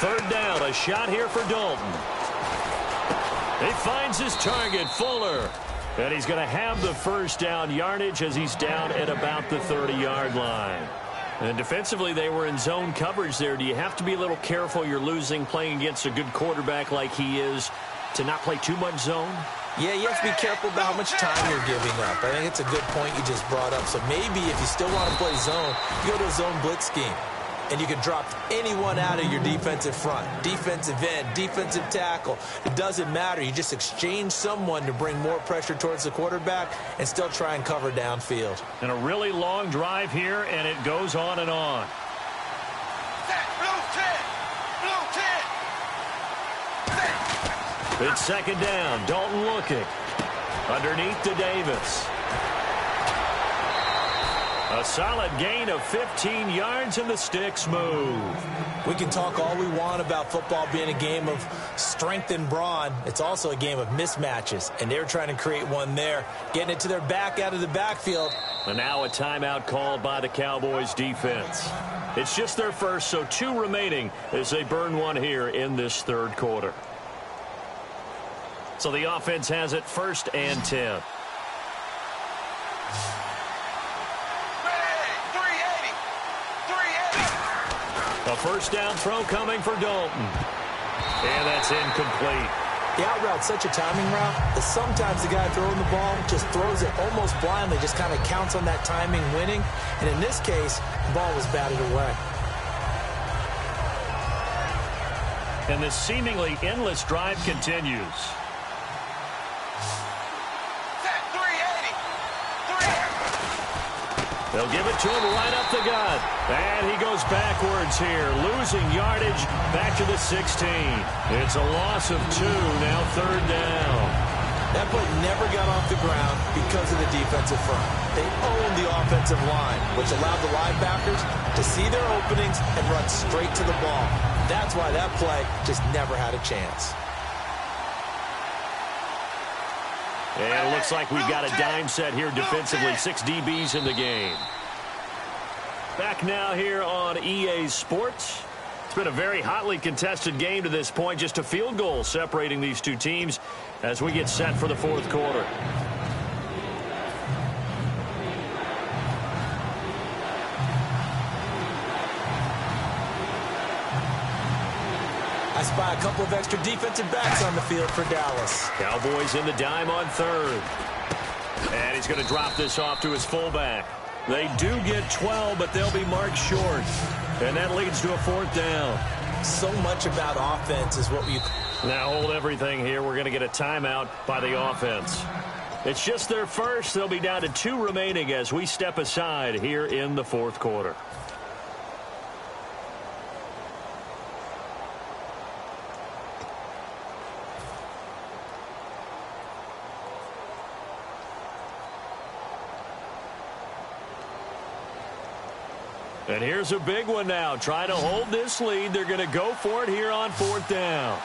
Third down, a shot here for Dalton. He finds his target, Fuller. And he's going to have the first down yardage as he's down at about the 30-yard line. And defensively, they were in zone coverage there. Do you have to be a little careful you're losing playing against a good quarterback like he is to not play too much zone? Yeah, you have to be careful about how much time you're giving up. I think it's a good point you just brought up. So maybe if you still want to play zone, you go to a zone blitz scheme. And you can drop anyone out of your defensive front, defensive end, defensive tackle. It doesn't matter. You just exchange someone to bring more pressure towards the quarterback and still try and cover downfield. And a really long drive here, and it goes on and on. It's second down. Dalton looking. Underneath to Davis. A solid gain of 15 yards, and the sticks move. We can talk all we want about football being a game of strength and brawn. It's also a game of mismatches, and they're trying to create one there, getting it to their back out of the backfield. And now a timeout called by the Cowboys defense. It's just their first, so 2 remaining as they burn one here in this third quarter. So the offense has it 1st and 10. A first down throw coming for Dalton. And that's incomplete. The out route's such a timing route that sometimes the guy throwing the ball just throws it almost blindly, just kind of counts on that timing winning. And in this case, the ball was batted away. And this seemingly endless drive continues. They'll give it to him right up the gut. And he goes backwards here, losing yardage back to the 16. It's a loss of 2, now 3rd down. That play never got off the ground because of the defensive front. They owned the offensive line, which allowed the linebackers to see their openings and run straight to the ball. That's why that play just never had a chance. And it looks like we've got a dime set here defensively. 6 DBs in the game. Back now here on EA Sports. It's been a very hotly contested game to this point. Just a field goal separating these two teams as we get set for the 4th quarter. I spy a couple of extra defensive backs on the field for Dallas. Cowboys in the dime on 3rd. And he's going to drop this off to his fullback. They do get 12, but they'll be marked short. And that leads to a 4th down. So much about offense is what you... Now hold everything here. We're going to get a timeout by the offense. It's just their first. They'll be down to 2 remaining as we step aside here in the 4th quarter. And here's a big one now. Trying to hold this lead. They're going to go for it here on 4th down.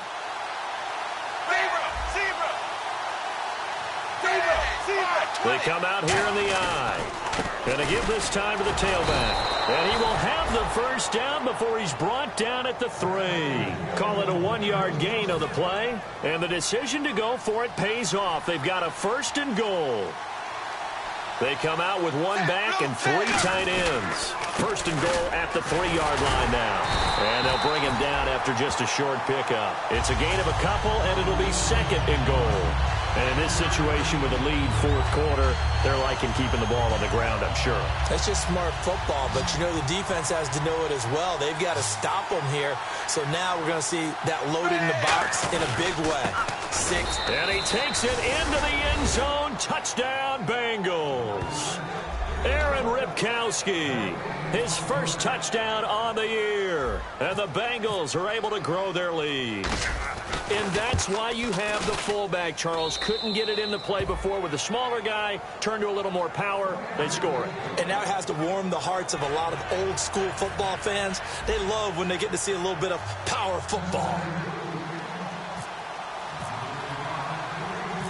They come out here in the eye. Going to give this time to the tailback. And he will have the first down before he's brought down at the 3. Call it a 1-yard gain on the play. And the decision to go for it pays off. They've got a 1st and goal. They come out with 1 back and 3 tight ends. 1st and goal at the 3-yard line now. And they'll bring him down after just a short pickup. It's a gain of a couple, and it'll be 2nd and goal. And in this situation with a lead 4th quarter, they're liking keeping the ball on the ground, I'm sure. That's just smart football, but you know the defense has to know it as well. They've got to stop them here. So now we're going to see that loading the box in a big way. 6. And he takes it into the end zone. Touchdown, Bengals. Aaron Ripkowski, his first touchdown on the year. And the Bengals are able to grow their lead. And that's why you have the fullback, Charles. Couldn't get it in the play before with the smaller guy. Turned to a little more power. They score it. And now it has to warm the hearts of a lot of old school football fans. They love when they get to see a little bit of power football.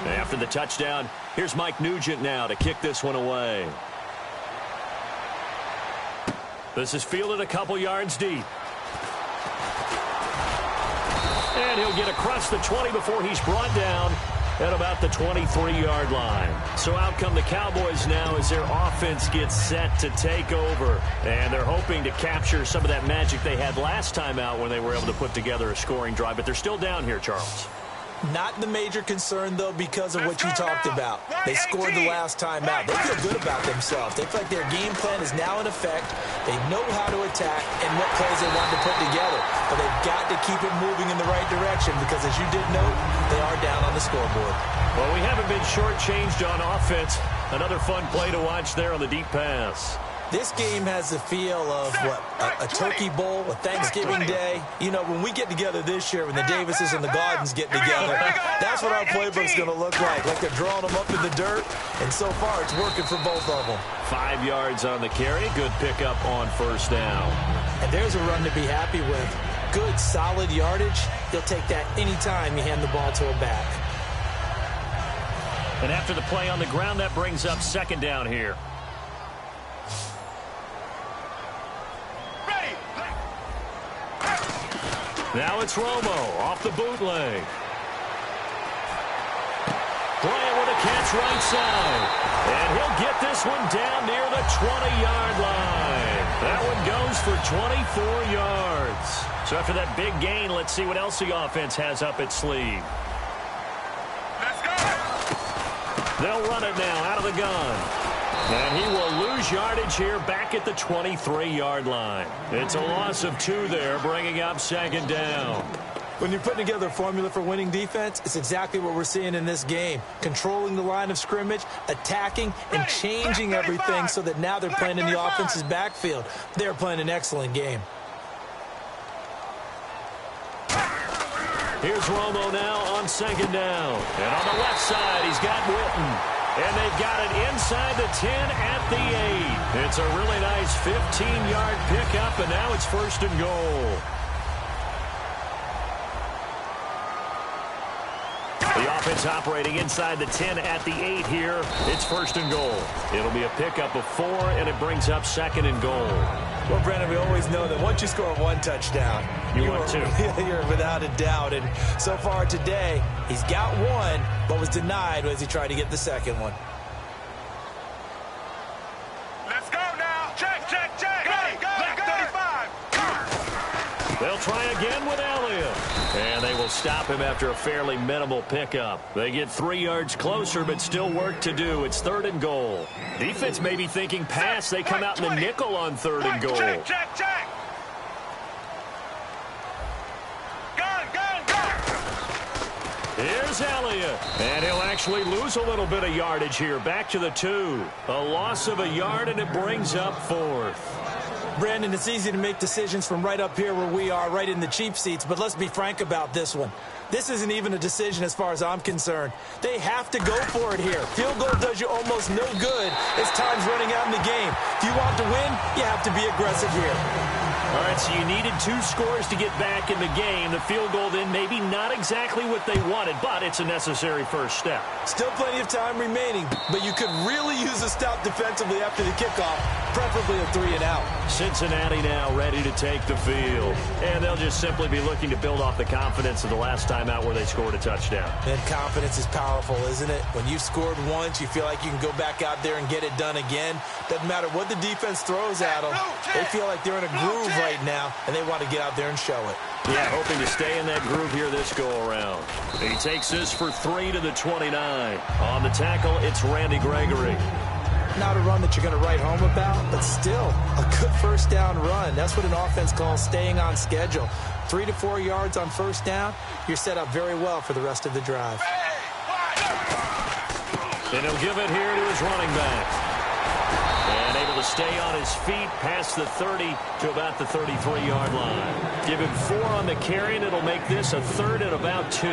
After the touchdown, here's Mike Nugent now to kick this one away. This is fielded a couple yards deep. And he'll get across the 20 before he's brought down at about the 23-yard line. So out come the Cowboys now as their offense gets set to take over. And they're hoping to capture some of that magic they had last time out when they were able to put together a scoring drive. But they're still down here, Charles. Not the major concern, though, because of what you talked about. They scored the last time out. They feel good about themselves. They feel like their game plan is now in effect. They know how to attack and what plays they want to put together. But they've got to keep it moving in the right direction because, as you did note, they are down on the scoreboard. Well, we haven't been shortchanged on offense. Another fun play to watch there on the deep pass. This game has the feel of, what, a turkey bowl, a Thanksgiving day. You know, when we get together this year, when the Davises and the Gardens get together, that's what our playbook's going to look like. Like they're drawing them up in the dirt, and so far it's working for both of them. 5 yards on the carry. Good pickup on first down. And there's a run to be happy with. Good, solid yardage. You'll take that anytime you hand the ball to a back. And after the play on the ground, that brings up second down here. Now it's Romo off the bootleg. Bryant with a catch right side. And he'll get this one down near the 20-yard line. That one goes for 24 yards. So after that big gain, let's see what else the offense has up its sleeve. Let's go. They'll run it now out of the gun. And he will lose yardage here back at the 23-yard line. It's a loss of 2 there, bringing up second down. When you're putting together a formula for winning defense, it's exactly what we're seeing in this game. Controlling the line of scrimmage, attacking, and changing everything so that now they're playing in the offense's backfield. They're playing an excellent game. Here's Romo now on second down. And on the left side, he's got Witten. And they've got it inside the 10 at the 8. It's a really nice 15-yard pickup, and now it's first and goal. The offense operating inside the 10 at the 8 here. It's first and goal. It'll be a pickup of 4, and it brings up second and goal. Well, Brandon, we always know that once you score 1 touchdown, you want 2. You're without a doubt. And so far today, he's got 1, but was denied as he tried to get the second one. Let's go now. Check, check, check. Go, left 35. They'll try again with Elliott. And they will stop him after a fairly minimal pickup. They get 3 yards closer, but still work to do. It's third and goal. Defense may be thinking pass. They come out in the nickel on third and goal. Check, check, check. Gun. Here's Elliott. And he'll actually lose a little bit of yardage here. Back to the 2. A loss of a yard, and it brings up 4th. Brandon, it's easy to make decisions from right up here where we are, right in the cheap seats, but let's be frank about this one. This isn't even a decision as far as I'm concerned. They have to go for it here. Field goal does you almost no good as time's running out in the game. If you want to win, you have to be aggressive here. All right, so you needed 2 scores to get back in the game. The field goal then maybe not exactly what they wanted, but it's a necessary first step. Still plenty of time remaining, but you could really use a stop defensively after the kickoff, preferably a 3-and-out. Cincinnati now ready to take the field. And they'll just simply be looking to build off the confidence of the last time out where they scored a touchdown. And confidence is powerful, isn't it? When you've scored once, you feel like you can go back out there and get it done again. Doesn't matter what the defense throws at them. They feel like they're in a groove right now, and they want to get out there and show it. Yeah, hoping to stay in that groove here this go-around. He takes this for 3 to the 29. On the tackle, it's Randy Gregory. Not a run that you're going to write home about, but still a good first down run. That's what an offense calls staying on schedule. 3 to 4 yards on first down, you're set up very well for the rest of the drive. And he'll give it here to his running back. And able to stay on his feet past the 30 to about the 33-yard line. Give him 4 on the carry, and it'll make this a 3rd and about 2.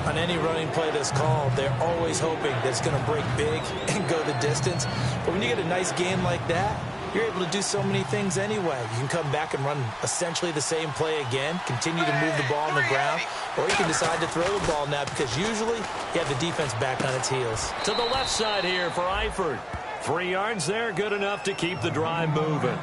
On any running play that's called, they're always hoping that it's going to break big and go the distance. But when you get a nice game like that, you're able to do so many things anyway. You can come back and run essentially the same play again, continue to move the ball on the ground, or you can decide to throw the ball now because usually you have the defense back on its heels. To the left side here for Eifert. 3 yards there, good enough to keep the drive moving.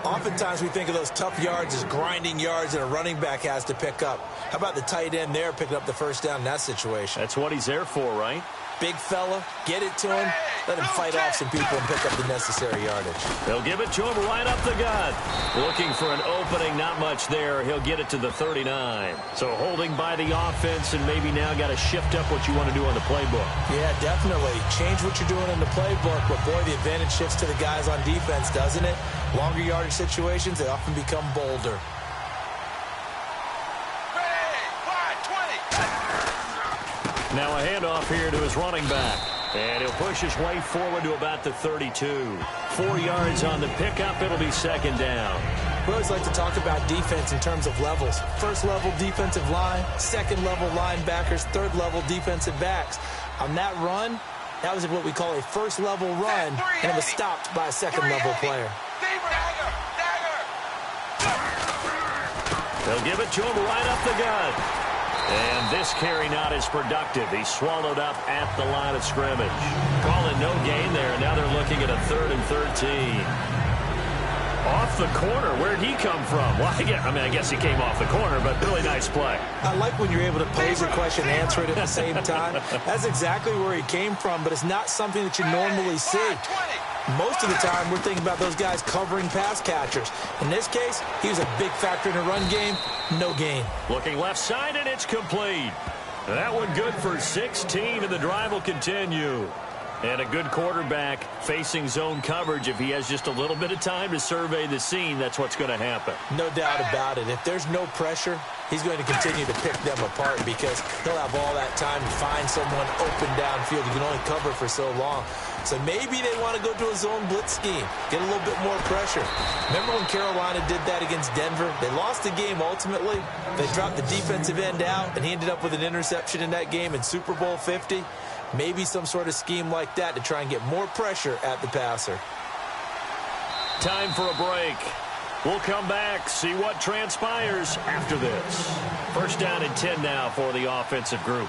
Oftentimes we think of those tough yards as grinding yards that a running back has to pick up. How about the tight end there picking up the first down in that situation? That's what he's there for, right? Big fella, get it to him, let him fight off some people and pick up the necessary yardage. They'll give it to him right up the gut. Looking for an opening, not much there. He'll get it to the 39. So holding by the offense and maybe now got to shift up what you want to do on the playbook. Yeah, definitely. Change what you're doing in the playbook, but boy, the advantage shifts to the guys on defense, doesn't it? Longer yardage situations, they often become bolder. Now a handoff here to his running back. And he'll push his way forward to about the 32. 4 yards on the pickup. It'll be second down. We always like to talk about defense in terms of levels. First level defensive line, second level linebackers, third level defensive backs. On that run, that was what we call a first level run, and it was stopped by a second level player. They'll give it to him right up the gut. And this carry not as productive. He's swallowed up at the line of scrimmage. Calling no gain there. Now they're looking at a 3rd and 13. Off the corner. Where'd he come from? Well, I guess he came off the corner, but really nice play. I like when you're able to pose a question and answer it at the same time. That's exactly where he came from, but it's not something that you normally see. Most of the time, we're thinking about those guys covering pass catchers. In this case, he was a big factor in the run game. No gain. Looking left side, and it's complete. That one good for 16, and the drive will continue. And a good quarterback facing zone coverage. If he has just a little bit of time to survey the scene, that's what's going to happen. No doubt about it. If there's no pressure, he's going to continue to pick them apart because he'll have all that time to find someone open downfield. He can only cover for so long. So maybe they want to go to a zone blitz scheme, get a little bit more pressure. Remember when Carolina did that against Denver? They lost the game ultimately. They dropped the defensive end out, and he ended up with an interception in that game in Super Bowl 50. Maybe some sort of scheme like that to try and get more pressure at the passer. Time for a break. We'll come back, see what transpires after this. First down and 10 now for the offensive group.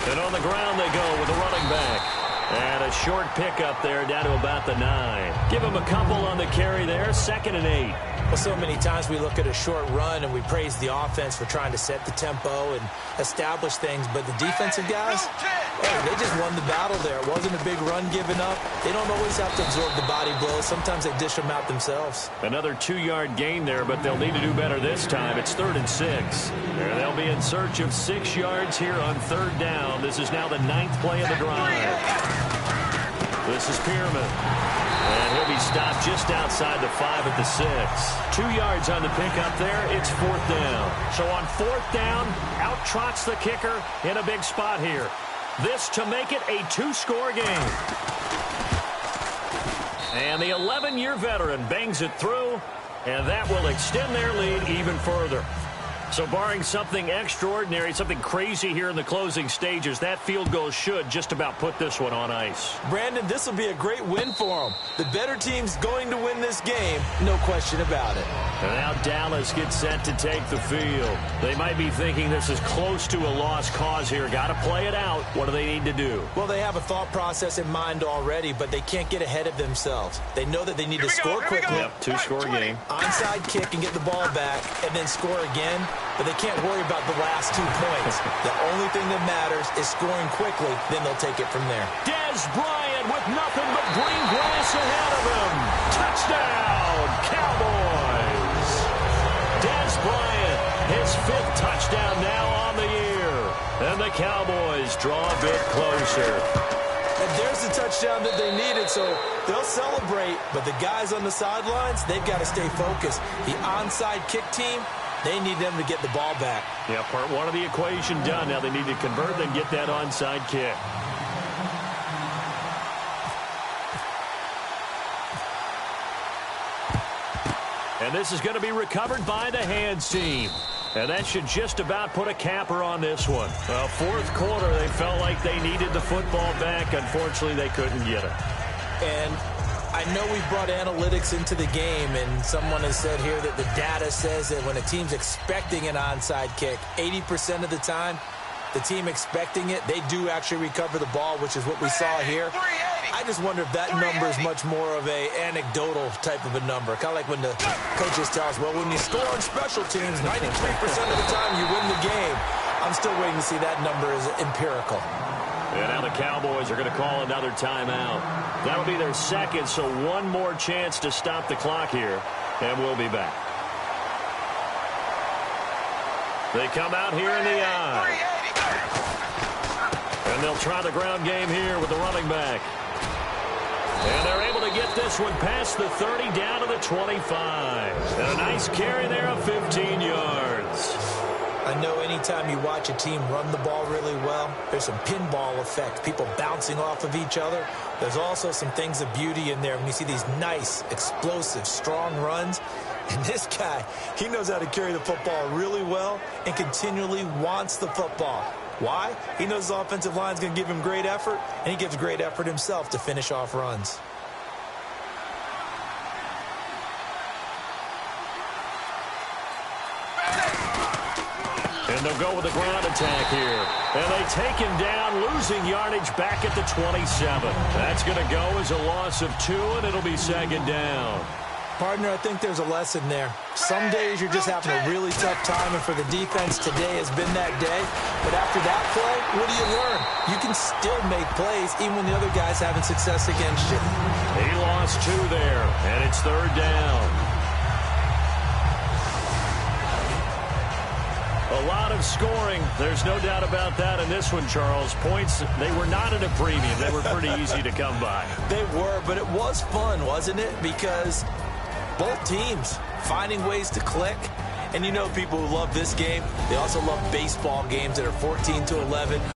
And on the ground they go with the running back. And a short pickup there down to about the 9. Give him a couple on the carry there, 2nd and 8. Well, so many times we look at a short run and we praise the offense for trying to set the tempo and establish things. But the defensive guys, hey, they just won the battle there. It wasn't a big run given up. They don't always have to absorb the body blows. Sometimes they dish them out themselves. Another 2-yard gain there, but they'll need to do better this time. It's 3rd and 6. And they'll be in search of 6 yards here on 3rd down. This is now the 9th play of the drive. This is Pierman. And he'll be stopped just outside the 5 at the 6. 2 yards on the pickup there. It's 4th down. So on 4th down, out trots the kicker in a big spot here. This to make it a 2-score game. And the 11-year veteran bangs it through, and that will extend their lead even further. So barring something extraordinary, something crazy here in the closing stages, that field goal should just about put this one on ice. Brandon, this will be a great win for them. The better team's going to win this game, no question about it. And now Dallas gets set to take the field. They might be thinking this is close to a lost cause here. Got to play it out. What do they need to do? Well, they have a thought process in mind already, but they can't get ahead of themselves. They know that they need to score quickly. Yep, 2-score game. Onside kick and get the ball back, and then score again. But they can't worry about the last 2 points. The only thing that matters is scoring quickly. Then they'll take it from there. Dez Bryant with nothing but green grass ahead of him. Touchdown, Cowboys. Dez Bryant, his 5th touchdown now on the year. And the Cowboys draw a bit closer. And there's the touchdown that they needed, so they'll celebrate. But the guys on the sidelines, they've got to stay focused. The onside kick team, they need them to get the ball back. Yeah, part 1 of the equation done. Now they need to convert and get that onside kick. And this is going to be recovered by the hands team. And that should just about put a capper on this one. Well, 4th quarter, they felt like they needed the football back. Unfortunately, they couldn't get it. And I know we've brought analytics into the game, and someone has said here that the data says that when a team's expecting an onside kick, 80% of the time, the team expecting it, they do actually recover the ball, which is what we saw here. I just wonder if that number is much more of a anecdotal type of a number. Kind of like when the coaches tell us, well, when you score on special teams, 93% of the time you win the game. I'm still waiting to see that number is empirical. And now the Cowboys are going to call another timeout. That'll be their 2nd, so 1 more chance to stop the clock here, and we'll be back. They come out here in the eye. And they'll try the ground game here with the running back. And they're able to get this one past the 30 down to the 25. And a nice carry there of 15 yards. I know anytime you watch a team run the ball really well, there's some pinball effect, people bouncing off of each other. There's also some things of beauty in there when you see these nice, explosive, strong runs. And this guy, he knows how to carry the football really well and continually wants the football. Why? He knows his offensive line is going to give him great effort, and he gives great effort himself to finish off runs. And And they'll go with a ground attack here. And they take him down, losing yardage back at the 27. That's going to go as a loss of 2, and it'll be second down. Partner, I think there's a lesson there. Some days you're just having a really tough time, and for the defense, today has been that day. But after that play, what do you learn? You can still make plays even when the other guy's having success against you. He lost 2 there, and it's third down. A lot of scoring. There's no doubt about that in this one, Charles. Points, they were not at a premium. They were pretty easy to come by. They were, but it was fun, wasn't it? Because both teams finding ways to click. And you know people who love this game, they also love baseball games that are 14-11